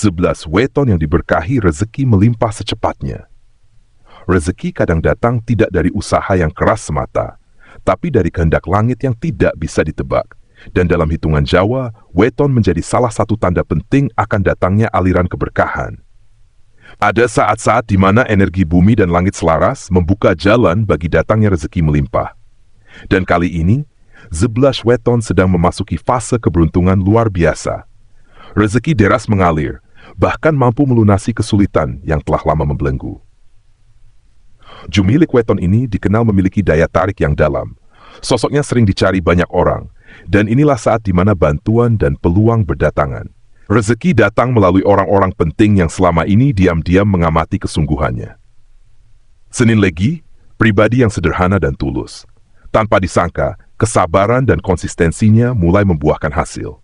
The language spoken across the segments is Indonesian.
11 weton yang diberkahi rezeki melimpah secepatnya. Rezeki kadang datang tidak dari usaha yang keras semata, tapi dari kehendak langit yang tidak bisa ditebak. Dan dalam hitungan Jawa, weton menjadi salah satu tanda penting akan datangnya aliran keberkahan. Ada saat-saat di mana energi bumi dan langit selaras membuka jalan bagi datangnya rezeki melimpah. Dan kali ini, 11 weton sedang memasuki fase keberuntungan luar biasa. Rezeki deras mengalir, bahkan mampu melunasi kesulitan yang telah lama membelenggu. Jumilik weton ini dikenal memiliki daya tarik yang dalam. Sosoknya sering dicari banyak orang, dan inilah saat di mana bantuan dan peluang berdatangan. Rezeki datang melalui orang-orang penting yang selama ini diam-diam mengamati kesungguhannya. Senin Legi, pribadi yang sederhana dan tulus. Tanpa disangka, kesabaran dan konsistensinya mulai membuahkan hasil.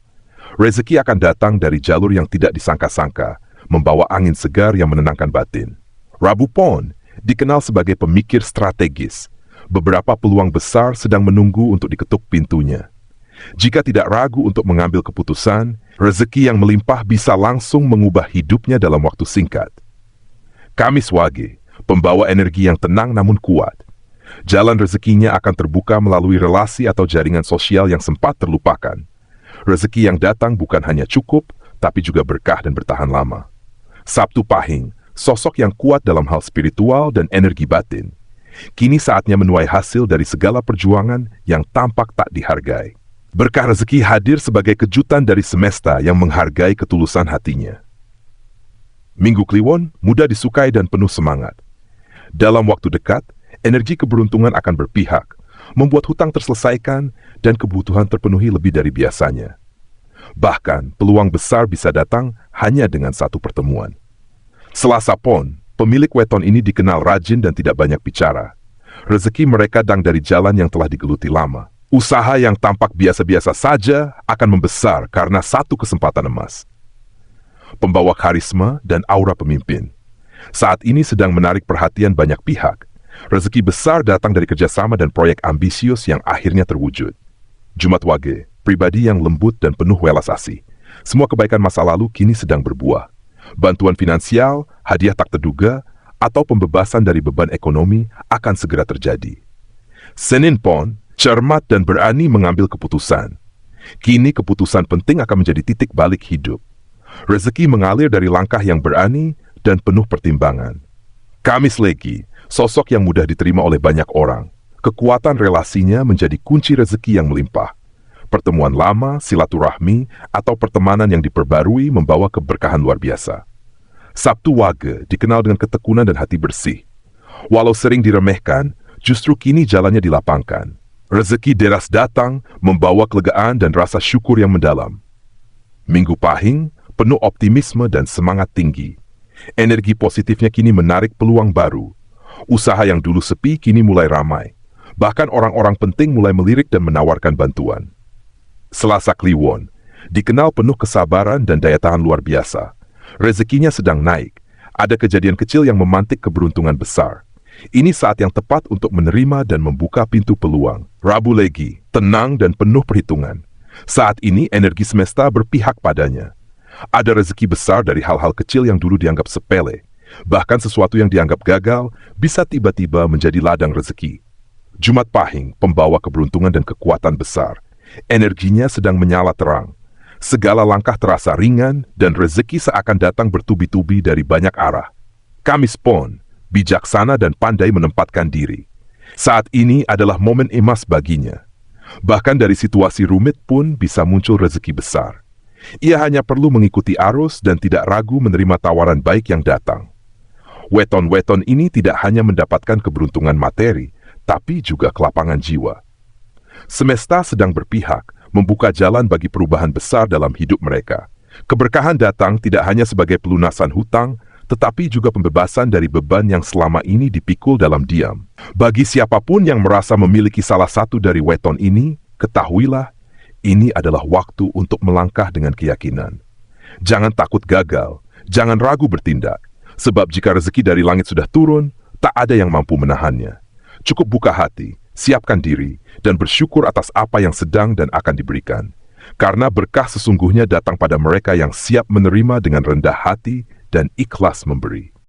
Rezeki akan datang dari jalur yang tidak disangka-sangka, membawa angin segar yang menenangkan batin. Rabu Pon dikenal sebagai pemikir strategis. Beberapa peluang besar sedang menunggu untuk diketuk pintunya. Jika tidak ragu untuk mengambil keputusan, rezeki yang melimpah bisa langsung mengubah hidupnya dalam waktu singkat. Kamis Wage, pembawa energi yang tenang namun kuat. Jalan rezekinya akan terbuka melalui relasi atau jaringan sosial yang sempat terlupakan. Rezeki yang datang bukan hanya cukup, tapi juga berkah dan bertahan lama. Sabtu Pahing, sosok yang kuat dalam hal spiritual dan energi batin. Kini saatnya menuai hasil dari segala perjuangan yang tampak tak dihargai. Berkah rezeki hadir sebagai kejutan dari semesta yang menghargai ketulusan hatinya. Minggu Kliwon, mudah disukai dan penuh semangat. Dalam waktu dekat, energi keberuntungan akan berpihak, membuat hutang terselesaikan dan kebutuhan terpenuhi lebih dari biasanya. Bahkan, peluang besar bisa datang hanya dengan satu pertemuan. Selasa Pon, pemilik weton ini dikenal rajin dan tidak banyak bicara. Rezeki mereka datang dari jalan yang telah digeluti lama. Usaha yang tampak biasa-biasa saja akan membesar karena satu kesempatan emas. Pembawa karisma dan aura pemimpin. Saat ini sedang menarik perhatian banyak pihak. Rezeki besar datang dari kerjasama dan proyek ambisius yang akhirnya terwujud. Jumat Wage, pribadi yang lembut dan penuh welas asih. Semua kebaikan masa lalu kini sedang berbuah. Bantuan finansial, hadiah tak terduga, atau pembebasan dari beban ekonomi akan segera terjadi. Senin Pon, cermat dan berani mengambil keputusan. Kini keputusan penting akan menjadi titik balik hidup. Rezeki mengalir dari langkah yang berani dan penuh pertimbangan. Kamis Legi, sosok yang mudah diterima oleh banyak orang. Kekuatan relasinya menjadi kunci rezeki yang melimpah. Pertemuan lama, silaturahmi, atau pertemanan yang diperbarui membawa keberkahan luar biasa. Sabtu Wage dikenal dengan ketekunan dan hati bersih. Walau sering diremehkan, justru kini jalannya dilapangkan. Rezeki deras datang, membawa kelegaan dan rasa syukur yang mendalam. Minggu Pahing, penuh optimisme dan semangat tinggi. Energi positifnya kini menarik peluang baru. Usaha yang dulu sepi kini mulai ramai. Bahkan orang-orang penting mulai melirik dan menawarkan bantuan. Selasa Kliwon, dikenal penuh kesabaran dan daya tahan luar biasa. Rezekinya sedang naik. Ada kejadian kecil yang memantik keberuntungan besar. Ini saat yang tepat untuk menerima dan membuka pintu peluang. Rabu Legi, tenang dan penuh perhitungan. Saat ini energi semesta berpihak padanya. Ada rezeki besar dari hal-hal kecil yang dulu dianggap sepele. Bahkan sesuatu yang dianggap gagal bisa tiba-tiba menjadi ladang rezeki. Jumat Pahing, pembawa keberuntungan dan kekuatan besar. Energinya sedang menyala terang. Segala langkah terasa ringan dan rezeki seakan datang bertubi-tubi dari banyak arah. Kamis Pon, bijaksana dan pandai menempatkan diri. Saat ini adalah momen emas baginya. Bahkan dari situasi rumit pun bisa muncul rezeki besar. Ia hanya perlu mengikuti arus dan tidak ragu menerima tawaran baik yang datang. Weton-weton ini tidak hanya mendapatkan keberuntungan materi, tapi juga kelapangan jiwa. Semesta sedang berpihak, membuka jalan bagi perubahan besar dalam hidup mereka. Keberkahan datang tidak hanya sebagai pelunasan hutang, tetapi juga pembebasan dari beban yang selama ini dipikul dalam diam. Bagi siapapun yang merasa memiliki salah satu dari weton ini, ketahuilah, ini adalah waktu untuk melangkah dengan keyakinan. Jangan takut gagal, jangan ragu bertindak, sebab jika rezeki dari langit sudah turun, tak ada yang mampu menahannya. Cukup buka hati, siapkan diri, dan bersyukur atas apa yang sedang dan akan diberikan. Karena berkah sesungguhnya datang pada mereka yang siap menerima dengan rendah hati dan ikhlas memberi.